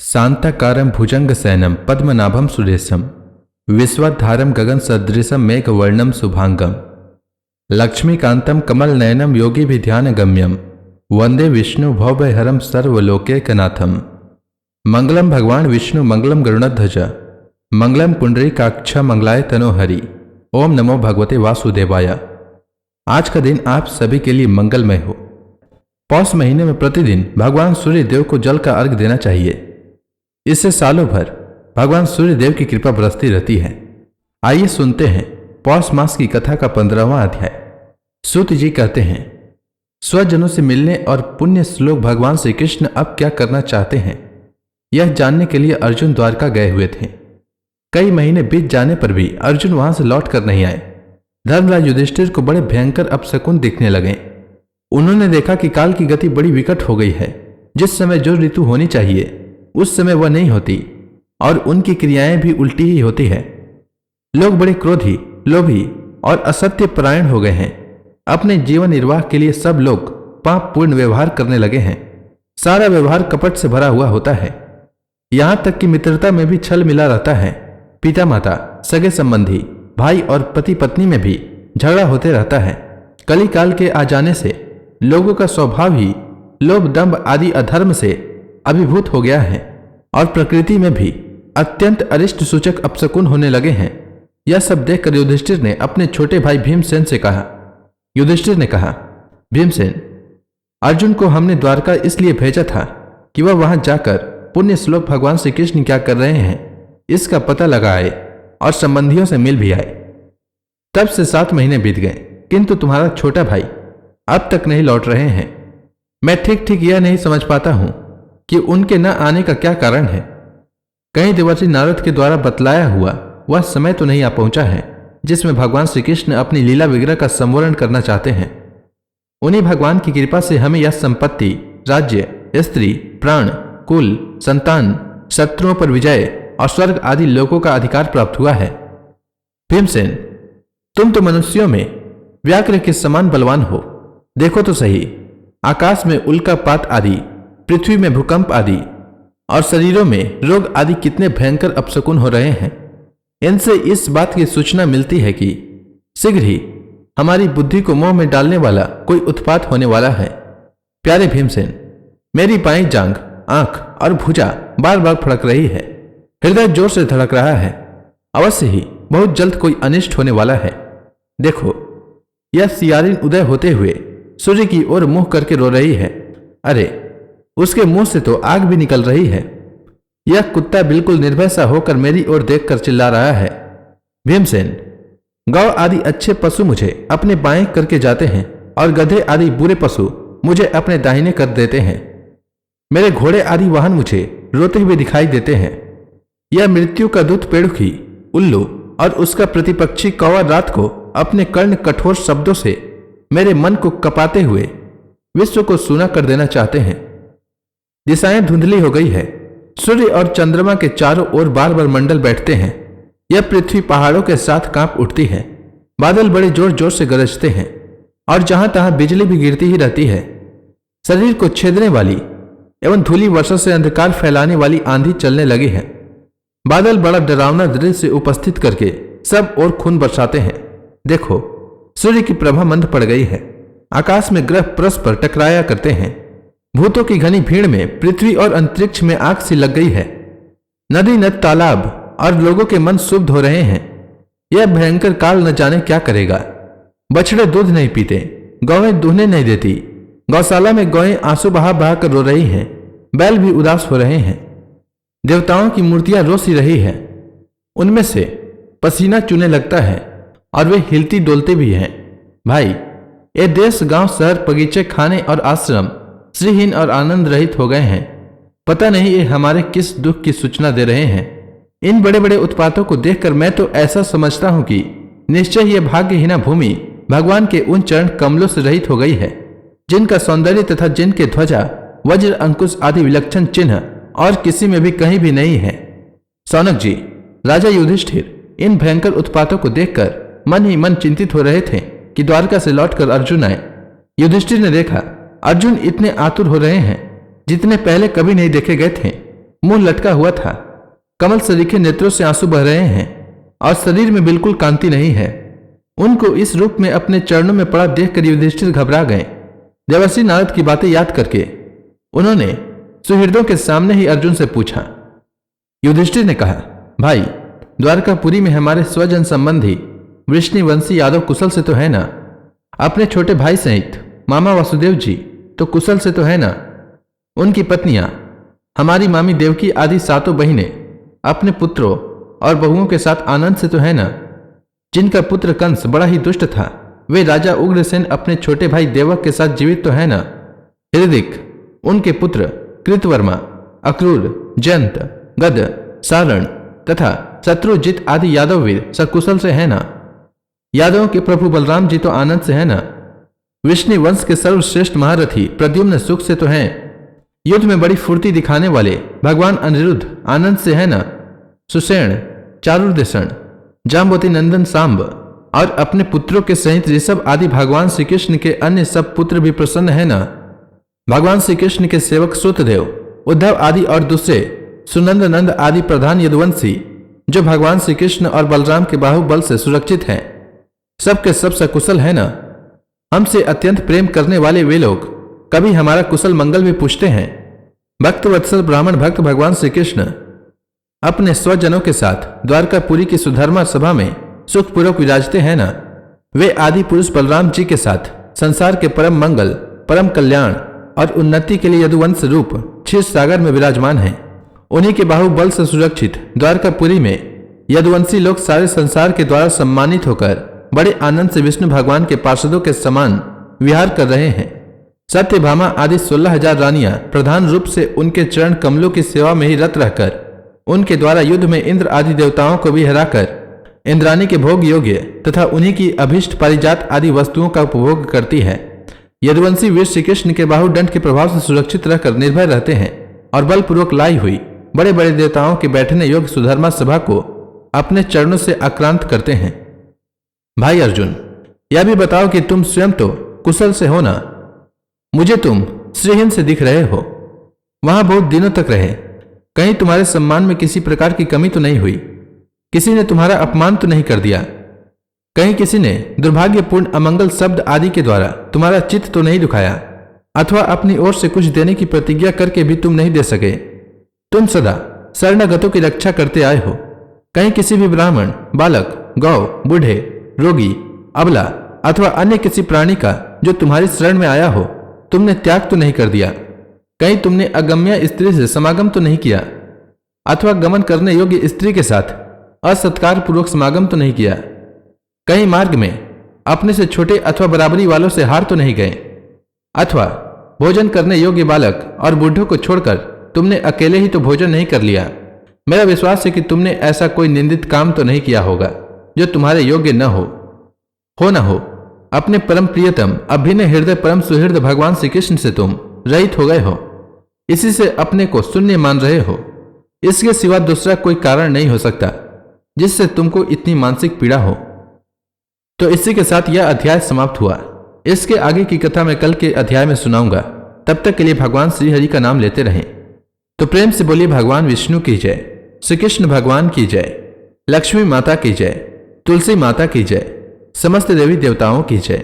शांताकारं भुजंगशयनं पद्मनाभं सुरेशं विश्वधारं गगनसदृशं मेघवर्णं शुभांगं लक्ष्मीकान्तं कमलनयनं योगिभिध्यानगम्यं वंदे विष्णु भवभयहरं सर्वलोकैकनाथं। मंगलम भगवान विष्णु मंगलम गरुड़ध्वज मंगलम पुंडरीकाक्ष मंगलाय तनोहरि। ओम नमो भगवते वासुदेवाय। आज का दिन आप सभी के लिए मंगलमय हो। पौष महीने में प्रतिदिन भगवान सूर्य देव को जल का अर्घ देना चाहिए। इससे सालों भर भगवान सूर्य देव की कृपा बरसती रहती है। आइए सुनते हैं पौष मास की कथा का 15वां अध्याय। सूत जी कहते हैं, स्वजनों से मिलने और पुण्य श्लोक भगवान श्री कृष्ण अब क्या करना चाहते हैं, यह जानने के लिए अर्जुन द्वारका गए हुए थे। कई महीने बीत जाने पर भी अर्जुन वहां से लौट कर नहीं आए। धर्मराज युधिष्ठिर को बड़े भयंकर अपशकुन दिखने लगे। उन्होंने देखा कि काल की गति बड़ी विकट हो गई है। जिस समय जो ऋतु होनी चाहिए उस समय वह नहीं होती और उनकी क्रियाएं भी उल्टी ही होती है। लोग बड़े क्रोधी, लोभी और असत्य परायण हो गए हैं। अपने जीवन निर्वाह के लिए सब लोग पाप पूर्ण व्यवहार करने लगे हैं। सारा व्यवहार कपट से भरा हुआ होता है। यहां तक कि मित्रता में भी छल मिला रहता है। पिता माता, सगे संबंधी, भाई और पति पत्नी में भी झगड़ा होते रहता है। कली काल के आ जाने से लोगों का स्वभाव ही लोभ, दंभ आदि अधर्म से अभिभूत हो गया है और प्रकृति में भी अत्यंत अरिष्ट सूचक अपशकुन होने लगे हैं। यह सब देखकर युधिष्ठिर ने अपने छोटे भाई भीमसेन से कहा। युधिष्ठिर ने कहा, भीमसेन, अर्जुन को हमने द्वारका इसलिए भेजा था कि वह वहां जाकर पुण्य श्लोक भगवान श्री कृष्ण क्या कर रहे हैं इसका पता लगाए और संबंधियों से मिल भी आए। तब से 7 महीने बीत गए, किंतु तुम्हारा छोटा भाई अब तक नहीं लौट रहे हैं। मैं ठीक ठीक यह नहीं समझ पाता हूं कि उनके न आने का क्या कारण है। कहीं देवर्षि नारद के द्वारा बतलाया हुआ वह समय तो नहीं आ पहुंचा है जिसमें भगवान श्री कृष्ण अपनी लीला विग्रह का संवरण करना चाहते हैं। उन्हीं भगवान की कृपा से हमें यह संपत्ति, राज्य, स्त्री, प्राण, कुल, संतान, शत्रुओं पर विजय और स्वर्ग आदि लोकों का अधिकार प्राप्त हुआ है। भीमसेन, तुम तो मनुष्यों में व्याघ्र के समान बलवान हो। देखो तो सही, आकाश में उल्कापात आदि, पृथ्वी में भूकंप आदि और शरीरों में रोग आदि कितने भयंकर अपशकुन हो रहे हैं। इनसे इस बात की सूचना मिलती है कि शीघ्र ही हमारी बुद्धि को मोह में डालने वाला कोई उत्पात होने वाला है। प्यारे भीमसेन, मेरी बाईं जांघ, आंख और भुजा बार बार फड़क रही है। हृदय जोर से धड़क रहा है। अवश्य ही बहुत जल्द कोई अनिष्ट होने वाला है। देखो, यह सियारिन उदय होते हुए सूर्य की ओर मुंह करके रो रही है। अरे, उसके मुंह से तो आग भी निकल रही है। यह कुत्ता बिल्कुल निर्भय सा होकर मेरी ओर देखकर चिल्ला रहा है। भीमसेन, गौ आदि अच्छे पशु मुझे अपने बाएं करके जाते हैं और गधे आदि बुरे पशु मुझे अपने दाहिने कर देते हैं। मेरे घोड़े आदि वाहन मुझे रोते हुए दिखाई देते हैं। यह मृत्यु का दूत पेड़ुखी, उल्लू और उसका प्रतिपक्षी कौवा रात को अपने कर्ण कठोर शब्दों से मेरे मन को कपाते हुए विश्व को सूना कर देना चाहते हैं। दिशाएं धुंधली हो गई है। सूर्य और चंद्रमा के चारों ओर बार बार मंडल बैठते हैं। यह पृथ्वी पहाड़ों के साथ कांप उठती है। बादल बड़े जोर जोर से गरजते हैं और जहां तहां बिजली भी गिरती ही रहती है। शरीर को छेदने वाली एवं धूली वर्षा से अंधकार फैलाने वाली आंधी चलने लगी है। बादल बड़ा डरावना दृश्य उपस्थित करके सब ओर खून बरसाते हैं। देखो, सूर्य की प्रभा मंद पड़ गई है। आकाश में ग्रह परस्पर टकराया करते हैं। भूतों की घनी भीड़ में पृथ्वी और अंतरिक्ष में आग सी लग गई है। नदी, नद, तालाब और लोगों के मन शुद्ध हो रहे हैं। यह भयंकर काल न जाने क्या करेगा। बछड़े दूध नहीं पीते, गौएं दूहने नहीं देती। गौशाला में गौएं आंसू बहा बहा कर रो रही हैं। बैल भी उदास हो रहे हैं। देवताओं की मूर्तियां रो सी रही है। उनमें से पसीना चूने लगता है और वे हिलती डोलते भी हैं। भाई, ये देश, गांव, शहर, बगीचे, खाने और आश्रम श्रीहीन और आनंद रहित हो गए हैं। पता नहीं ये हमारे किस दुख की सूचना दे रहे हैं। इन बड़े बड़े उत्पातों को देखकर मैं तो ऐसा समझता हूं कि निश्चय ही यह भाग्यहीना भूमि भगवान के उन चरण कमलों से रहित हो गई है, जिनका सौंदर्य तथा जिनके ध्वजा, वज्र, अंकुश आदि विलक्षण चिन्ह और किसी में भी कहीं भी नहीं है। सौनक जी, राजा युधिष्ठिर इन भयंकर उत्पातों को देखकर मन ही मन चिंतित हो रहे थे कि द्वारका से लौटकर अर्जुन आए। युधिष्ठिर ने देखा अर्जुन इतने आतुर हो रहे हैं जितने पहले कभी नहीं देखे गए थे। मुंह लटका हुआ था, कमल सरीखे नेत्रों से आंसू बह रहे हैं और शरीर में बिल्कुल कांति नहीं है। उनको इस रूप में अपने चरणों में पड़ा देखकर युधिष्ठिर घबरा गए। देवर्षि नारद की बातें याद करके उन्होंने सुहृदों के सामने ही अर्जुन से पूछा। युधिष्ठिर ने कहा, भाई, द्वारकापुरी में हमारे स्वजन संबंधी वृष्णिवंशी यादव कुशल से तो है ना? अपने छोटे भाई सहित मामा वासुदेव जी तो कुशल से तो है ना? उनकी पत्नियां, हमारी मामी देवकी आदि 7 बहिनें अपने पुत्रों और बहुओं के साथ आनंद से तो है ना? जिनका पुत्र कंस बड़ा ही दुष्ट था, वे राजा उग्रसेन अपने छोटे भाई देवक के साथ जीवित तो है ना? हृदिक, उनके पुत्र कृतवर्मा, अक्रूर, जयंत, गद, सारण तथा शत्रुजित आदि यादव वीर सकुशल से है ना? यादवों के प्रभु बलराम जी तो आनंद से है ना? विष्णु वंश के सर्वश्रेष्ठ महारथी प्रद्युम्न सुख से तो हैं। युद्ध में बड़ी फुर्ती दिखाने वाले भगवान अनिरुद्ध आनंद से है ना? सुषेण, चारुदेषण, जाम्बवती नंदन सांब और अपने पुत्रों के सहित ऋषभ आदि भगवान श्री कृष्ण के अन्य सब पुत्र भी प्रसन्न है ना? भगवान श्री कृष्ण के सेवक सूतदेव, उद्धव आदि और दूसरे सुनंद नंद आदि प्रधान यदुवंशी जो भगवान श्री कृष्ण और बलराम के बाहुबल से सुरक्षित हैं, सबके सब सकुशल है ना? हमसे अत्यंत प्रेम करने वाले वे लोग कभी हमारा कुशल मंगल भी पूछते हैं। भक्तवत्सल ब्राह्मण भक्त भगवान श्री कृष्ण अपने स्वजनों के साथ द्वारकापुरी की सुधर्मा सभा में सुखपूर्वक विराजते हैं ना? वे आदि पुरुष बलराम जी के साथ संसार के परम मंगल, परम कल्याण और उन्नति के लिए यदुवंश रूप क्षीर सागर में विराजमान हैं। उन्हीं के बाहुबल से सुरक्षित द्वारकापुरी में यदुवंशी लोग सारे संसार के द्वारा सम्मानित होकर बड़े आनंद से विष्णु भगवान के पार्षदों के समान विहार कर रहे हैं। सत्यभामा आदि 16,000 रानियां प्रधान रूप से उनके चरण कमलों की सेवा में ही रत रहकर उनके द्वारा युद्ध में इंद्र आदि देवताओं को भी हराकर इंद्राणी के भोग योग्य तथा उन्हीं की अभिष्ट पारिजात आदि वस्तुओं का उपभोग करती है। यदुवंशी वीर श्री कृष्ण के बाहुदंड के प्रभाव से सुरक्षित रहकर निर्भय रहते हैं और बलपूर्वक लाई हुई बड़े बड़े देवताओं के बैठने योग्य सुधर्मा सभा को अपने चरणों से आक्रांत करते हैं। भाई अर्जुन, यह भी बताओ कि तुम स्वयं तो कुशल से हो ना? मुझे तुम श्रीहीन से दिख रहे हो। वहां बहुत दिनों तक रहे, कहीं तुम्हारे सम्मान में किसी प्रकार की कमी तो नहीं हुई? किसी ने तुम्हारा अपमान तो नहीं कर दिया? कहीं किसी ने दुर्भाग्यपूर्ण अमंगल शब्द आदि के द्वारा तुम्हारा चित्त तो नहीं दुखाया? अथवा अपनी ओर से कुछ देने की प्रतिज्ञा करके भी तुम नहीं दे सके? तुम सदा शरणागतों की रक्षा करते आए हो। कहीं किसी भी ब्राह्मण, बालक, गौ, बूढ़े, रोगी, अबला अथवा अन्य किसी प्राणी का जो तुम्हारी शरण में आया हो तुमने त्याग तो नहीं कर दिया? कहीं तुमने अगम्य स्त्री से समागम तो नहीं किया? अथवा गमन करने योग्य स्त्री के साथ असत्कार पूर्वक समागम तो नहीं किया? कहीं मार्ग में अपने से छोटे अथवा बराबरी वालों से हार तो नहीं गए? अथवा भोजन करने योग्य बालक और बूढ़ों को छोड़कर तुमने अकेले ही तो भोजन नहीं कर लिया? मेरा विश्वास है कि तुमने ऐसा कोई निंदित काम तो नहीं किया होगा जो तुम्हारे योग्य न हो न हो। अपने परम प्रियतम अभिन्न हृदय परम सुहृद भगवान श्री कृष्ण से तुम रहित हो गए हो। इसी से अपने को शून्य मान रहे हो। इसके सिवा दूसरा कोई कारण नहीं हो सकता जिससे तुमको इतनी मानसिक पीड़ा हो। तो इसी के साथ यह अध्याय समाप्त हुआ। इसके आगे की कथा मैं कल के अध्याय में सुनाऊंगा। तब तक के लिए भगवान श्री हरि का नाम लेते रहें। तो प्रेम से बोलिए भगवान विष्णु की जय, श्री कृष्ण भगवान की जय, लक्ष्मी माता की जय, तुलसी माता की जय, समस्त देवी देवताओं की जय।